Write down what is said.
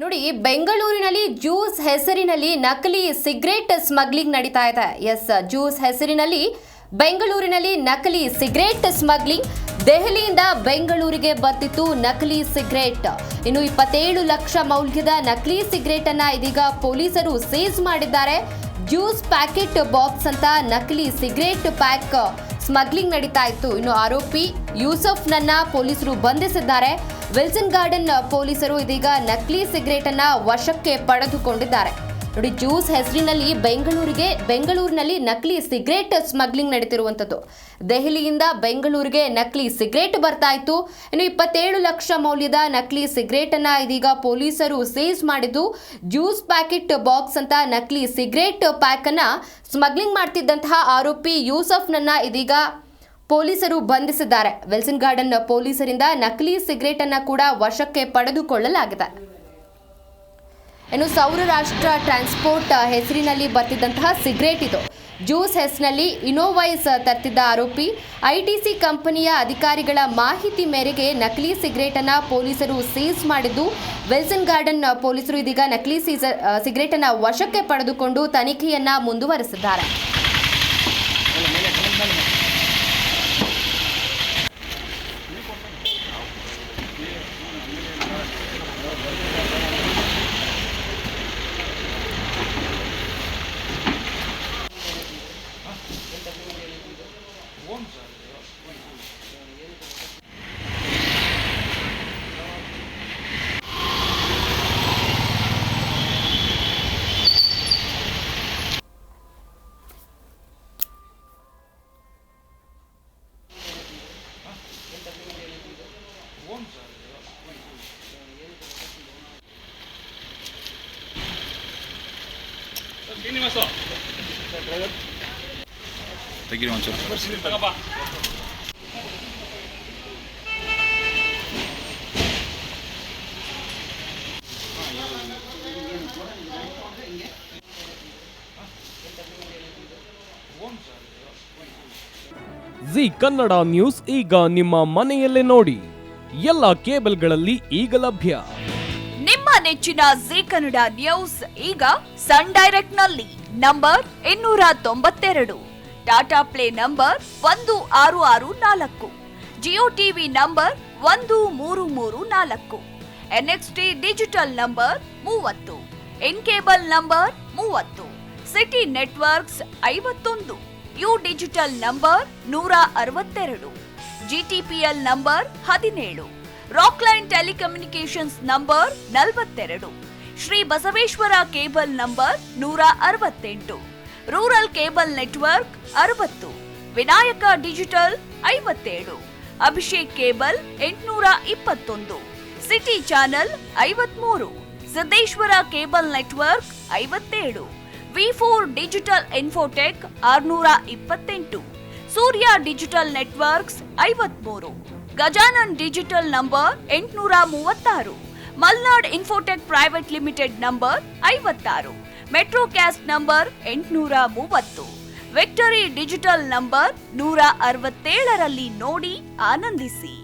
ನೋಡಿ, ಬೆಂಗಳೂರಿನಲ್ಲಿ ಜ್ಯೂಸ್ ಹೆಸರಿನಲ್ಲಿ ನಕಲಿ ಸಿಗರೇಟ್ ಸ್ಮಗ್ಲಿಂಗ್ ನಡೀತಾ ಇದೆ. ಜ್ಯೂಸ್ ಹೆಸರಿನಲ್ಲಿ ಬೆಂಗಳೂರಿನಲ್ಲಿ ನಕಲಿ ಸಿಗರೇಟ್ ಸ್ಮಗ್ಲಿಂಗ್. ದೆಹಲಿಯಿಂದ ಬೆಂಗಳೂರಿಗೆ ಬರ್ತಿತ್ತು ನಕಲಿ ಸಿಗರೇಟ್. ಇನ್ನು 27 ಲಕ್ಷ ಮೌಲ್ಯದ ನಕಲಿ ಸಿಗರೇಟ್ ಅನ್ನ ಇದೀಗ ಪೊಲೀಸರು ಸೀಸ್ ಮಾಡಿದ್ದಾರೆ. ಜ್ಯೂಸ್ ಪ್ಯಾಕೆಟ್ ಬಾಕ್ಸ್ ಅಂತ ನಕಲಿ ಸಿಗರೇಟ್ ಪ್ಯಾಕ್ ಸ್ಮಗ್ಲಿಂಗ್ ನಡೀತಾ ಇತ್ತು. ಇನ್ನು ಆರೋಪಿ ಯೂಸಫ್ ನನ್ನ ಪೊಲೀಸರು ಬಂಧಿಸಿದ್ದಾರೆ. ವಿಲ್ಸನ್ ಗಾರ್ಡನ್ ಪೊಲೀಸರು ಇದೀಗ ನಕಲಿ ಸಿಗರೇಟ್ ಅನ್ನ ವಶಕ್ಕೆ ಪಡೆದುಕೊಂಡಿದ್ದಾರೆ. ನೋಡಿ, ಜ್ಯೂಸ್ ಹೆಸರಿನಲ್ಲಿ ಬೆಂಗಳೂರಿನಲ್ಲಿ ನಕಲಿ ಸಿಗರೇಟ್ ಸ್ಮಗ್ಲಿಂಗ್ ನಡೀತಿರುವಂತದ್ದು. ದೆಹಲಿಯಿಂದ ಬೆಂಗಳೂರಿಗೆ ನಕಲಿ ಸಿಗರೇಟ್ ಬರ್ತಾ ಇತ್ತು. ಇನ್ನು 27 ಲಕ್ಷ ಮೌಲ್ಯದ ನಕಲಿ ಸಿಗರೇಟ್ ಅನ್ನ ಇದೀಗ ಪೊಲೀಸರು ಸೀಸ್ ಮಾಡಿದ್ದು, ಜ್ಯೂಸ್ ಪ್ಯಾಕೆಟ್ ಬಾಕ್ಸ್ ಅಂತ ನಕಲಿ ಸಿಗರೇಟ್ ಪ್ಯಾಕ್ ಅನ್ನ ಸ್ಮಗ್ಲಿಂಗ್ ಮಾಡ್ತಿದ್ದಂತಹ ಆರೋಪಿ ಯೂಸಫ್ ನನ್ನ ಇದೀಗ ಪೊಲೀಸರು ಬಂಧಿಸಿದ್ದಾರೆ. ವಿಲ್ಸನ್ ಗಾರ್ಡನ್ ಪೊಲೀಸರಿಂದ ನಕಲಿ ಸಿಗರೇಟ್ ಅನ್ನ ಕೂಡ ವಶಕ್ಕೆ ಪಡೆದುಕೊಳ್ಳಲಾಗಿದೆ. ಇನ್ನು ಸೌರಾಷ್ಟ್ರ ಟ್ರಾನ್ಸ್ಪೋರ್ಟ್ ಹೆಸರಿನಲ್ಲಿ ಬರ್ತಿದ್ದಂತಹ ಸಿಗರೇಟ್ ಇದು. ಜ್ಯೂಸ್ ಹೆಸರಿನಲ್ಲಿ ಇನೋವೈಸ್ ತರ್ತಿದ್ದ ಆರೋಪಿ ಐಟಿಸಿ ಕಂಪನಿಯ ಅಧಿಕಾರಿಗಳ ಮಾಹಿತಿ ಮೇರೆಗೆ ನಕಲಿ ಸಿಗರೇಟ್ ಅನ್ನ ಪೊಲೀಸರು ಸೀಸ್ ಮಾಡಿದ್ದು, ವಿಲ್ಸನ್ ಗಾರ್ಡನ್ ಪೊಲೀಸರು ಇದೀಗ ನಕಲಿ ಸಿಗರೇಟ್ ಅನ್ನ ವಶಕ್ಕೆ ಪಡೆದುಕೊಂಡು ತನಿಖೆಯನ್ನ ಮುಂದುವರೆಸಿದ್ದಾರೆ. ತೆಗೀರಿ ಒಂಚೂರು. ಜಿ ಕನ್ನಡ ನ್ಯೂಸ್ ಈಗ ನಿಮ್ಮ ಮನೆಯಲ್ಲೇ ನೋಡಿ. ಎಲ್ಲ ಕೇಬಲ್ಗಳಲ್ಲಿ ಈಗ ಲಭ್ಯ. ನಿಮ್ಮ ನೆಚ್ಚಿನ ಜಿ ಕನ್ನಡ ನ್ಯೂಸ್ ಈಗ ಸನ್ ಡೈರೆಕ್ಟ್ ನಲ್ಲಿ number 292, Tata Play number 1664, Jio TV number 1334, NXT digital number 30, In cable number 30, city networks 51, U digital number 162, GTPL number 17, Rockline telecommunications number 42, Shri Basaveshwara cable number 168, rural cable network 60, Vinayaka digital 57, Abhishek cable 821, city channel 53, Siddeshwara cable network 57, ವಿ4 digital infotech 628, Surya digital networks 53, Gajanan digital number 836, Malnad infotech private limited number 56, Metrocast number 830, victory digital number 167ರಲ್ಲಿ ನೋಡಿ ಆನಂದಿಸಿ.